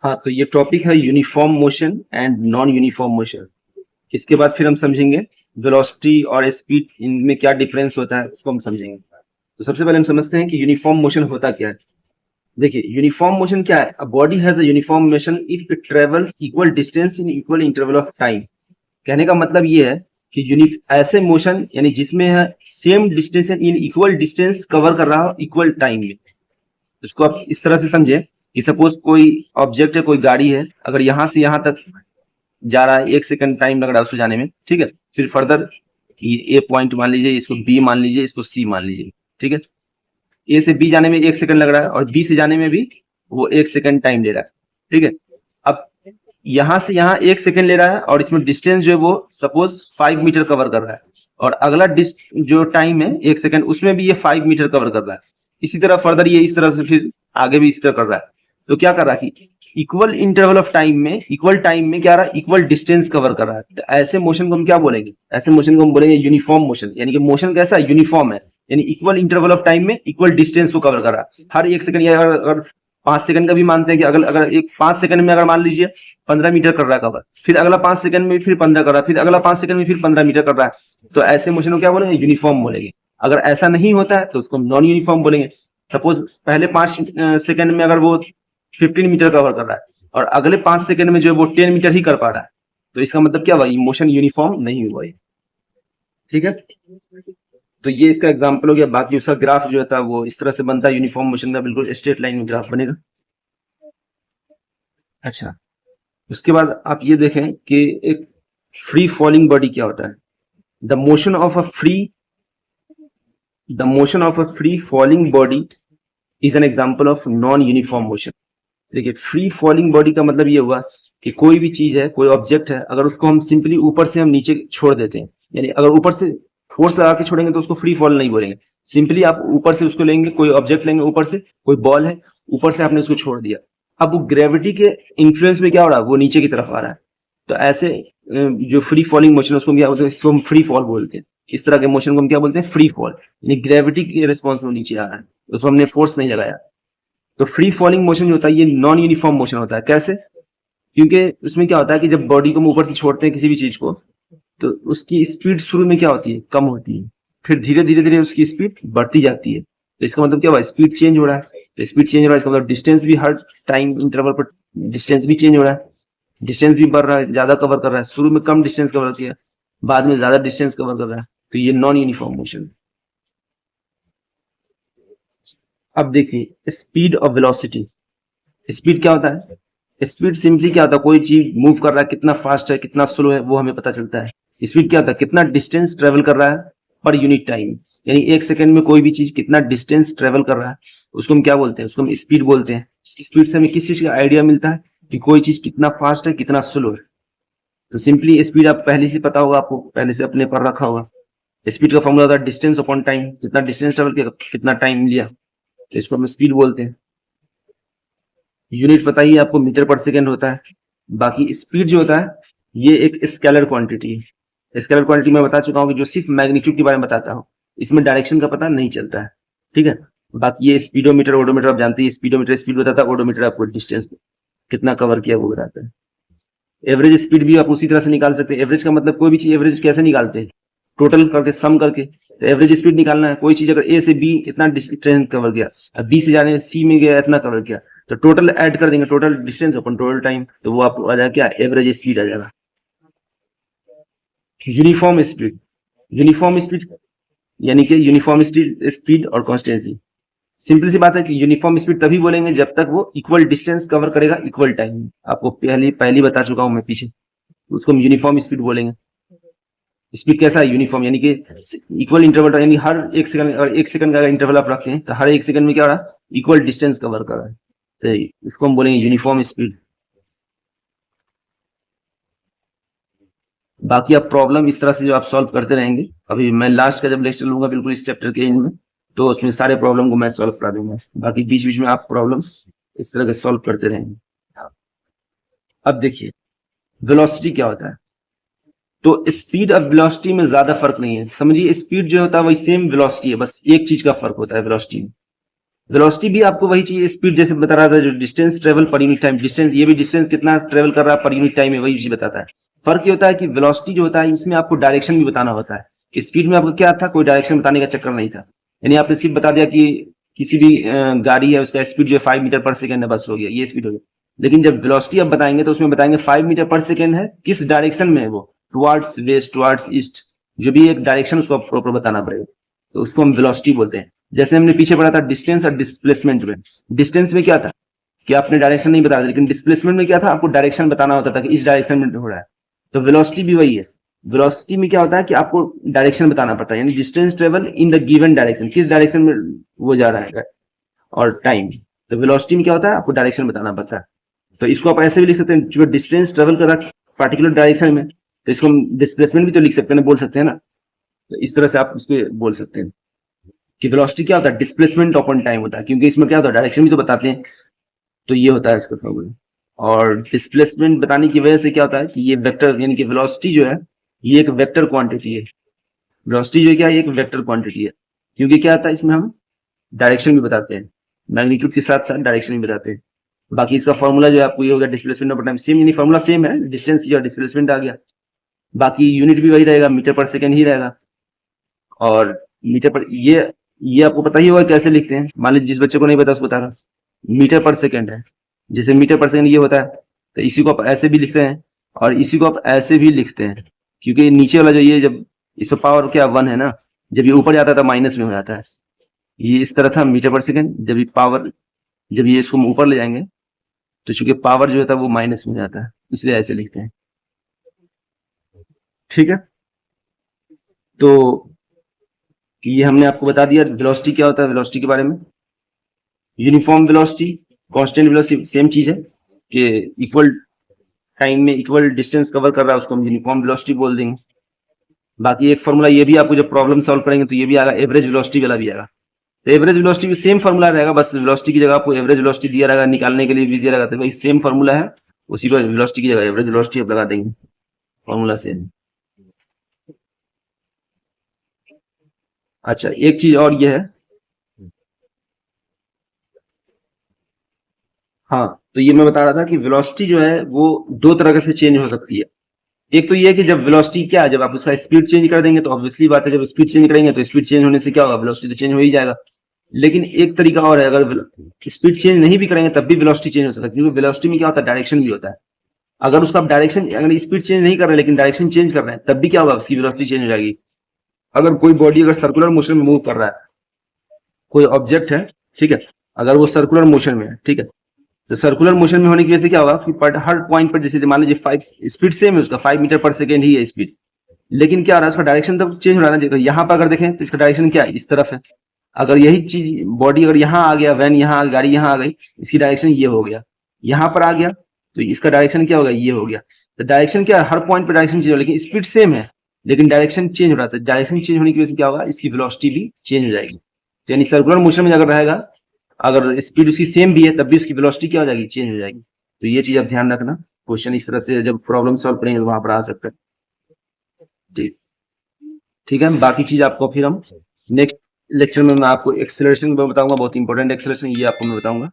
हाँ, तो ये टॉपिक है uniform motion and non uniform motion. इसके बाद फिर हम समझेंगे वेलोसिटी और स्पीड, इनमें क्या डिफरेंस होता है उसको हम समझेंगे। तो सबसे पहले हम समझते हैं कि यूनिफॉर्म मोशन होता क्या है। देखिए, यूनिफॉर्म मोशन क्या है? A body has a uniform motion if it travels equal distance in equal interval of time. कहने का मतलब ये है कि ऐसे मोशन यानी जिसमें है same distance in equal distance cover कर रहा हो इक्वल टाइम में। इसको आप इस तरह से समझे कि सपोज कोई ऑब्जेक्ट है, कोई गाड़ी है, अगर यहाँ से यहाँ तक जा रहा है, 1 सेकंड टाइम लग रहा है उसको जाने में, ठीक है। फिर फर्दर ए पॉइंट मान लीजिए, इसको बी मान लीजिए, इसको सी मान लीजिए, ठीक है। ए से बी जाने में 1 सेकंड लग रहा है और बी से जाने में भी वो 1 सेकंड टाइम ले रहा है, ठीक है। अब यहाँ से यहाँ 1 सेकंड ले रहा है और इसमें डिस्टेंस जो है वो सपोज 5 मीटर कवर कर रहा है, और अगला जो टाइम है 1 सेकंड, उसमें भी ये 5 मीटर कवर कर रहा है। इसी तरह फर्दर ये इस तरह से फिर आगे भी इसी तरह कर रहा है। तो क्या कर रहा है कि इक्वल इंटरवल ऑफ टाइम में, इक्वल टाइम में क्या रहा है, इक्वल डिस्टेंस कवर कर रहा है। तो ऐसे मोशन को हम क्या बोलेंगे? ऐसे मोशन को हम बोलेंगे यूनिफॉर्म मोशन। यानी कि मोशन कैसा है? यूनिफॉर्म है, यानी इक्वल इंटरवल ऑफ टाइम में इक्वल डिस्टेंस को कवर कर रहा है। हर 1 सेकंड या अगर 5 सेकंड का भी मानते हैं कि अगर अगर एक 5 सेकंड में अगर मान लीजिए 15 मीटर कर रहा है कवर, फिर अगला 5 सेकंड में फिर 15 कर रहा है, फिर अगला 5 सेकंड में फिर 15 मीटर कर रहा है, तो ऐसे मोशन को क्या बोलेंगे? यूनिफॉर्म बोलेंगे। अगर ऐसा नहीं होता है तो उसको नॉन यूनिफॉर्म बोलेंगे। सपोज पहले 5 सेकंड में अगर वो 15 मीटर कवर कर रहा है और अगले 5 सेकंड में जो है वो 10 मीटर ही कर पा रहा है, तो इसका मतलब क्या हुआ? मोशन यूनिफॉर्म नहीं हुआ ये, ठीक है। तो ये इसका एग्जांपल हो गया। बाकी उसका ग्राफ जो था वो इस तरह से बनता है यूनिफॉर्म मोशन का, बिल्कुल स्ट्रेट लाइन में ग्राफ बनेगा। अच्छा, उसके बाद आप ये देखें कि एक फ्री फॉलिंग बॉडी क्या होता है। The motion of a free the motion of a free falling body is an example of non uniform motion. देखिए, फ्री फॉलिंग बॉडी का मतलब ये हुआ कि कोई भी चीज है, कोई ऑब्जेक्ट है, अगर उसको हम सिंपली ऊपर से हम नीचे छोड़ देते हैं, यानी अगर ऊपर से फोर्स लगा के छोड़ेंगे तो उसको फ्री फॉल नहीं बोलेंगे। सिंपली आप ऊपर से उसको लेंगे, कोई ऑब्जेक्ट लेंगे ऊपर से, कोई बॉल है, ऊपर से आपने उसको छोड़ दिया, अब वो ग्रेविटी के इन्फ्लुएंस में क्या हो रहा है? वो नीचे की तरफ आ रहा है। तो ऐसे जो फ्री फॉलिंग मोशन, उसको हम क्या बोलते हैं? इसको हम फ्री फॉल बोलते हैं। इस तरह के मोशन को हम क्या बोलते हैं? फ्री फॉल, यानी ग्रेविटी के रिस्पॉन्स में नीचे आ रहा है, उसको हमने फोर्स नहीं लगाया। तो फ्री फॉलिंग मोशन जो होता है ये नॉन यूनिफॉर्म मोशन होता है। कैसे? क्योंकि उसमें क्या होता है कि जब बॉडी को हम ऊपर से छोड़ते हैं किसी भी चीज को, तो उसकी स्पीड शुरू में क्या होती है? कम होती है, फिर धीरे धीरे धीरे उसकी स्पीड बढ़ती जाती है। तो इसका मतलब क्या हुआ? स्पीड चेंज हो रहा है। तो स्पीड चेंज हो रहा है, इसका मतलब डिस्टेंस भी हर टाइम इंटरवल पर डिस्टेंस भी चेंज हो रहा है। डिस्टेंस भी बढ़ रहा है, ज्यादा कवर कर रहा है। शुरू में कम डिस्टेंस कवर किया, बाद में ज्यादा डिस्टेंस कवर कर रहा है, तो ये नॉन यूनिफॉर्म मोशन। अब देखिए स्पीड और वेलोसिटी। स्पीड क्या होता है? स्पीड सिंपली क्या होता है? कोई चीज मूव कर रहा है, कितना फास्ट है कितना स्लो है वो हमें पता चलता है। स्पीड क्या होता है? कितना डिस्टेंस ट्रेवल कर रहा है पर यूनिट टाइम, यानी 1 सेकंड में कोई भी चीज कितना डिस्टेंस ट्रेवल कर रहा है, उसको हम क्या बोलते हैं? उसको हम स्पीड बोलते हैं। स्पीड से हमें किस चीज का आइडिया मिलता है कि कोई चीज कितना फास्ट है कितना स्लो है। तो सिंपली स्पीड आप पहले से पता होगा, आपको पहले से अपने पर रखा होगा। स्पीड का फॉर्मूला होता है डिस्टेंस अपॉन टाइम, कितना डिस्टेंस ट्रेवल किया, कितना टाइम लिया, तो इसको हम स्पीड बोलते हैं। यूनिट पता ही है आपको, मीटर पर सेकेंड होता है। बाकी स्पीड जो होता है ये एक स्केलर क्वांटिटी है। स्केलर क्वांटिटी मैं बता चुका हूँ कि जो सिर्फ मैग्नीट्यूड के बारे में बताता हूँ, इसमें डायरेक्शन का पता नहीं चलता है, ठीक है। बाकी ये स्पीडोमीटर ओडोमीटर आप जानते हैं, स्पीडोमीटर स्पीड बताता है, ओडोमीटर आपको डिस्टेंस कितना कवर किया वो बताता है। एवरेज स्पीड भी आप उसी तरह से निकाल सकते हैं। एवरेज का मतलब कोई भी चीज एवरेज कैसे निकालते हैं? टोटल करके, सम करके। तो एवरेज स्पीड निकालना है, कोई चीज अगर ए से बी इतना डिस्टेंस कवर किया, बी से जाने सी में गया इतना कवर किया, तो टोटल ऐड कर देंगे, टोटल डिस्टेंस अपन टोटल टाइम, तो वो आपको आ जाएगा क्या? एवरेज स्पीड आ जाएगा। Uniform speed. यूनिफॉर्म स्पीड यानी कि यूनिफॉर्म स्पीड और कॉन्स्टेंटली। सिंपल सी बात है कि यूनिफॉर्म स्पीड तभी बोलेंगे जब तक वो इक्वल डिस्टेंस कवर करेगा इक्वल टाइम। आपको पहली बता चुका हूं मैं पीछे, उसको हम यूनिफॉर्म स्पीड बोलेंगे। स्पीड कैसा है? यूनिफॉर्म, यानी कि इक्वल इंटरवल, यानी हर 1 सेकंड, अगर 1 सेकंड का इंटरवल आप रखते हैं तो हर 1 सेकंड में क्या हो रहा है? इक्वल डिस्टेंस कवर कर रहा है, तो इसको हम बोलेंगे यूनिफॉर्म स्पीड। बाकी आप प्रॉब्लम इस तरह से जो आप सॉल्व करते रहेंगे, अभी मैं लास्ट का जब लेक्चर लूंगा बिल्कुल इस चैप्टर के एंड में, तो उसमें सारे प्रॉब्लम को मैं सॉल्व करा दूंगा। बाकी बीच बीच में आप प्रॉब्लम इस तरह के सॉल्व करते रहेंगे। अब देखिए वेलोसिटी क्या होता है। तो स्पीड और वेलोसिटी में ज्यादा फर्क नहीं है, समझिए। स्पीड जो होता है वही सेम वेलोसिटी है, बस एक चीज का फर्क होता है वेलोसिटी में। वेलोसिटी भी आपको वही चाहिए, स्पीड जैसे बता रहा था, जो distance travel per unit time, distance ये भी डिस्टेंस कितना ट्रेवल कर रहा है पर यूनिट टाइम में, वही चीज बताता है। फर्क ये होता है कि वेलोसिटी जो होता है इसमें आपको डायरेक्शन भी बताना होता है, स्पीड में आपको क्या था, कोई डायरेक्शन बताने का चक्कर नहीं था। यानी आपने सिर्फ बता दिया कि किसी भी गाड़ी है उसका स्पीड जो है 5 मीटर पर सेकेंड है, बस हो गया, ये स्पीड हो गया। लेकिन जब वेलोसिटी आप बताएंगे तो उसमें बताएंगे 5 मीटर पर सेकेंड है, किस डायरेक्शन में है वो, टुवर्ड्स वेस्ट, टुवर्ड्स ईस्ट, जो भी एक डायरेक्शन उसको प्रॉपर बताना पड़ेगा, तो उसको हम वेलोसिटी बोलते हैं। जैसे हमने पीछे पढ़ा था डिस्टेंस और डिस्प्लेसमेंट में, डिस्टेंस में क्या था कि आपने डायरेक्शन नहीं बताया, लेकिन डिस्प्लेसमेंट में क्या था, आपको डायरेक्शन बताना होता था कि इस डायरेक्शन में हो रहा है। तो वेलोसिटी भी वही है, वेलोसिटी में क्या होता है कि आपको डायरेक्शन बताना पड़ता है, यानी distance travel in the given direction, किस डायरेक्शन में वो जा रहा है, और टाइम। तो वेलोसिटी में क्या होता है, आपको डायरेक्शन बताना पड़ता है। तो इसको आप ऐसे भी लिख सकते हैं, जो डिस्टेंस ट्रेवल कर रहा है पर्टिकुलर डायरेक्शन में, तो इसको हम डिस्प्लेसमेंट भी तो लिख सकते हैं ना, बोल सकते हैं ना। तो इस तरह से आप उसको बोल सकते हैं कि वेलोसिटी क्या होता है, डिस्प्लेसमेंट अपॉन टाइम होता है, क्योंकि इसमें क्या होता है, डायरेक्शन भी तो बताते हैं। तो ये होता है इसका फॉर्मूला। और डिस्प्लेसमेंट बताने की वजह से क्या होता है कि ये वेक्टर, यानी कि वेलोसिटी जो है ये एक वेक्टर क्वांटिटी है। वेलोसिटी जो है क्या है, एक वेक्टर क्वांटिटी है, क्योंकि क्या आता है इसमें हम डायरेक्शन भी बताते हैं, मैग्नीट्यूड के साथ साथ डायरेक्शन भी बताते हैं। बाकी इसका फॉर्मूला जो है आपको ये होगा डिस्प्लेसमेंट अपॉन टाइम, सेम यानी फॉर्मूला सेम है, डिस्टेंस या डिस्प्लेसमेंट आ गया, बाकी यूनिट भी वही रहेगा, मीटर पर सेकेंड ही रहेगा। और मीटर पर ये आपको पता ही होगा कैसे लिखते हैं, मान लीजिए जिस बच्चे को नहीं पता उसको बता रहा, मीटर पर सेकेंड है, जैसे मीटर पर सेकेंड ये होता है, तो इसी को आप ऐसे भी लिखते हैं और इसी को आप ऐसे भी लिखते हैं, क्योंकि नीचे वाला जो ये, जब इस पर पावर क्या 1 है ना, जब ये ऊपर जाता है तो माइनस में हो जाता है। ये इस तरह था मीटर पर सेकेंड, जब ये पावर, जब ये इसको हम ऊपर ले जाएंगे तो चूंकि पावर जो होता है वो माइनस में जाता है, इसलिए ऐसे लिखते हैं। ठीक है, तो ये हमने आपको बता दिया वेलोसिटी क्या होता है, वेलोसिटी के बारे में। Uniform velocity, constant velocity same चीज है कि इक्वल टाइम में इक्वल डिस्टेंस कवर कर रहा है, उसको हम यूनिफॉर्म वेलोसिटी बोल देंगे। बाकी एक फॉर्मूला ये भी आपको जब प्रॉब्लम सॉल्व करेंगे तो ये भी आएगा, एवरेज वेलोसिटी वाला भी आएगा। तो एवरेज वेलोसिटी भी सेम फॉर्मूला रहेगा, बस वेलोसिटी की जगह आपको एवरेज वेलोसिटी दिया रहेगा, निकालने के लिए भी दिया रहेगा, तो वही सेम फॉर्मूला है, उसी पर वेलोसिटी की जगह एवरेज वेलोसिटी आप लगा देंगे, फॉर्मूला सेम। अच्छा, एक चीज और ये है, हाँ, तो ये मैं बता रहा था कि वेलोसिटी जो है वो दो तरह से चेंज हो सकती है। एक तो ये है कि जब वेलोसिटी क्या है, जब आप उसका स्पीड चेंज कर देंगे तो ऑब्वियसली बात है, जब स्पीड चेंज करेंगे तो स्पीड चेंज होने से क्या होगा, वेलोसिटी तो चेंज हो ही जाएगा। लेकिन एक तरीका और है, अगर स्पीड चेंज नहीं भी करेंगे तब भी वेलोसिटी चेंज हो सकता है, क्योंकि वेलोसिटी में क्या होता है, डायरेक्शन भी होता है। अगर उसका आप डायरेक्शन, अगर स्पीड चेंज नहीं कर रहे लेकिन डायरेक्शन चेंज कर रहे हैं, तब भी क्या होगा, उसकी वेलोसिटी चेंज हो जाएगी। अगर कोई बॉडी अगर सर्कुलर मोशन में मूव कर रहा है, कोई ऑब्जेक्ट है, ठीक है, अगर वो सर्कुलर मोशन में है, ठीक है, तो सर्कुलर मोशन में होने की वजह से क्या होगा कि हर पॉइंट पर, जैसे मान लीजिए 5 स्पीड सेम है उसका, 5 मीटर पर सेकेंड ही है स्पीड, लेकिन क्या हो रहा है, उसका डायरेक्शन तो चेंज हो रहा है ना। यहाँ पर अगर देखें तो इसका डायरेक्शन क्या है, इस तरफ है। अगर यही चीज बॉडी अगर यहाँ आ गया, वैन यहाँ, गाड़ी यहाँ आ गई, इसकी डायरेक्शन ये हो गया, यहाँ पर आ गया तो इसका डायरेक्शन क्या होगा, ये हो गया। तो डायरेक्शन क्या है, हर पॉइंट पर डायरेक्शन चेंज हो, लेकिन स्पीड सेम है, लेकिन डायरेक्शन चेंज हो रहा था। डायरेक्शन चेंज होने की वजह से क्या होगा, इसकी वेलोसिटी भी चेंज हो जाएगी। तो यानी सर्कुलर मोशन में अगर रहेगा, अगर स्पीड उसकी सेम भी है तब भी उसकी वेलोसिटी क्या हो जाएगी, चेंज हो जाएगी। तो ये चीज आप ध्यान रखना, क्वेश्चन इस तरह से जब प्रॉब्लम सॉल्व करेंगे तो वहां पर आ सकता है। ठीक, ठीक है, बाकी चीज आपको फिर हम नेक्स्ट लेक्चर में मैं आपको एक्सेलरेशन बताऊंगा, बहुत इंपॉर्टेंट एक्सेलरेशन ये आपको मैं बताऊंगा।